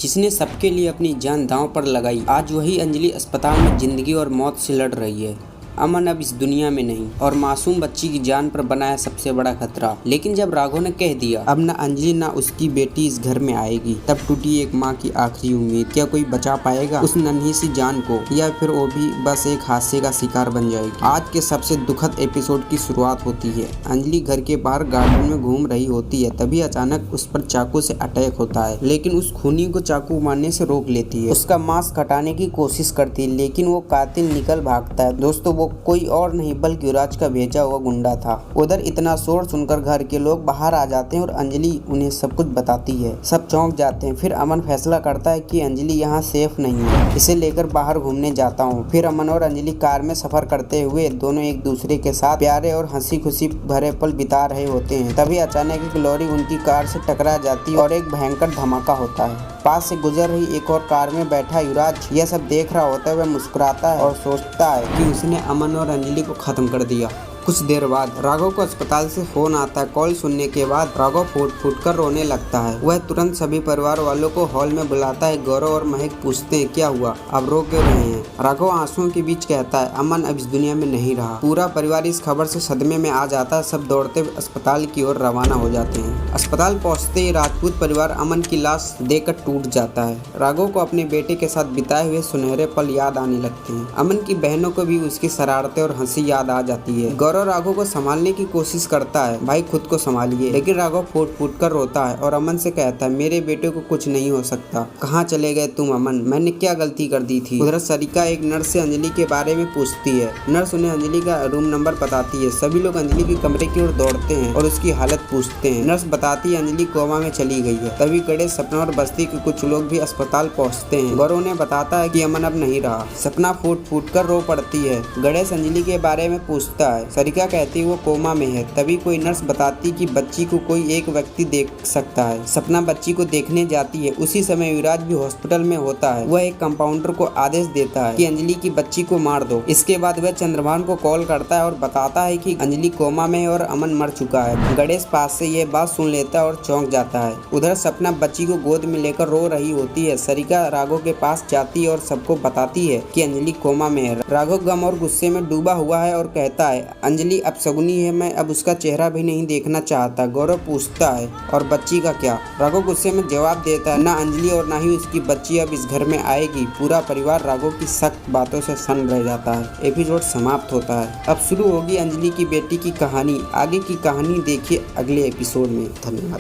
जिसने सबके लिए अपनी जान दांव पर लगाई। आज वही अंजलि अस्पताल में जिंदगी और मौत से लड़ रही है। अमन अब इस दुनिया में नहीं और मासूम बच्ची की जान पर बना है सबसे बड़ा खतरा। लेकिन जब राघव ने कह दिया अब न अंजलि न उसकी बेटी इस घर में आएगी, तब टूटी एक माँ की आखिरी उम्मीद। क्या कोई बचा पाएगा उस नन्ही सी जान को, या फिर वो भी बस एक हादसे का शिकार बन जाएगी। आज के सबसे दुखद एपिसोड की शुरुआत होती है। अंजलि घर के बाहर गार्डन में घूम रही होती है, तभी अचानक उस पर चाकू से अटैक होता है। लेकिन उस खूनी को चाकू मारने से रोक लेती है। उसका मास्क हटाने की कोशिश करती है, लेकिन वो कातिल निकल भागता है। दोस्तों, वो कोई और नहीं बल्कि युवराज का भेजा हुआ गुंडा था। उधर इतना शोर सुनकर घर के लोग बाहर आ जाते हैं और अंजलि उन्हें सब कुछ बताती है। सब चौंक जाते हैं। फिर अमन फैसला करता है कि अंजलि यहाँ सेफ नहीं है, इसे लेकर बाहर घूमने जाता हूँ। फिर अमन और अंजलि कार में सफर करते हुए दोनों एक दूसरे के साथ प्यारे और हंसी खुशी भरे पल बिता रहे होते हैं। तभी अचानक एक लॉरी उनकी कार से टकरा जाती है और एक भयंकर धमाका होता है। पास से गुजर रही एक और कार में बैठा युवराज यह सब देख रहा होता है। वह मुस्कुराता है और सोचता है कि उसने अमन और अंजलि को खत्म कर दिया। कुछ देर बाद राघव को अस्पताल से फोन आता है। कॉल सुनने के बाद राघव फूट फूट कर रोने लगता है। वह तुरंत सभी परिवार वालों को हॉल में बुलाता है। गौरव और महक पूछते हैं क्या हुआ, अब रो क्यों रहे हैं। राघव आंसुओं के बीच कहता है अमन अब इस दुनिया में नहीं रहा। पूरा परिवार इस खबर से सदमे में आ जाता है। सब दौड़ते हुए अस्पताल की ओर रवाना हो जाते हैं। अस्पताल पहुँचते ही राजपूत परिवार अमन की लाश देखकर टूट जाता है। राघव को अपने बेटे के साथ बिताए हुए सुनहरे पल याद आने लगते हैं। अमन की बहनों को भी उसकी शरारतें और हंसी याद आ जाती है। गौरव राघव को संभालने की कोशिश करता है, भाई खुद को संभालिए। लेकिन राघव फूट फूट कर रोता है और अमन से कहता है मेरे बेटे को कुछ नहीं हो सकता। कहाँ चले गए तुम अमन, मैंने क्या गलती कर दी थी। उधर सरिका एक नर्स से अंजलि के बारे में पूछती है। नर्स उन्हें अंजलि का रूम नंबर बताती है। सभी लोग अंजलि के कमरे की ओर दौड़ते हैं और उसकी हालत पूछते हैं। नर्स बताती है अंजलि कोमा में चली गई है। तभी गणेश, सपना और बस्ती के कुछ लोग भी अस्पताल पहुँचते हैं। गौरव उन्हें बताता है कि अमन अब नहीं रहा। सपना फूट फूट कर रो पड़ती है। गणेश अंजलि के बारे में पूछता है। सरिका कहती वो कोमा में है। तभी कोई नर्स बताती कि बच्ची को कोई एक व्यक्ति देख सकता है। सपना बच्ची को देखने जाती है। उसी समय युवराज भी हॉस्पिटल में होता है। वह एक कंपाउंडर को आदेश देता है कि अंजलि की बच्ची को मार दो। इसके बाद वह चंद्रभान को कॉल करता है और बताता है कि अंजलि कोमा में है और अमन मर चुका है। गणेश पास से यह बात सुन लेता है और चौंक जाता है। उधर सपना बच्ची को गोद में लेकर रो रही होती है। सरिका राघव के पास जाती है और सबको बताती है कि अंजलि कोमा में है। राघव गम और गुस्से में डूबा हुआ है और कहता है अंजलि अब सगुनी है, मैं अब उसका चेहरा भी नहीं देखना चाहता। गौरव पूछता है और बच्ची का क्या। राघव गुस्से में जवाब देता है ना अंजलि और ना ही उसकी बच्ची अब इस घर में आएगी। पूरा परिवार राघव की सख्त बातों से सन्न रह जाता है। एपिसोड समाप्त होता है। अब शुरू होगी अंजलि की बेटी की कहानी। आगे की कहानी देखिए अगले एपिसोड में। धन्यवाद।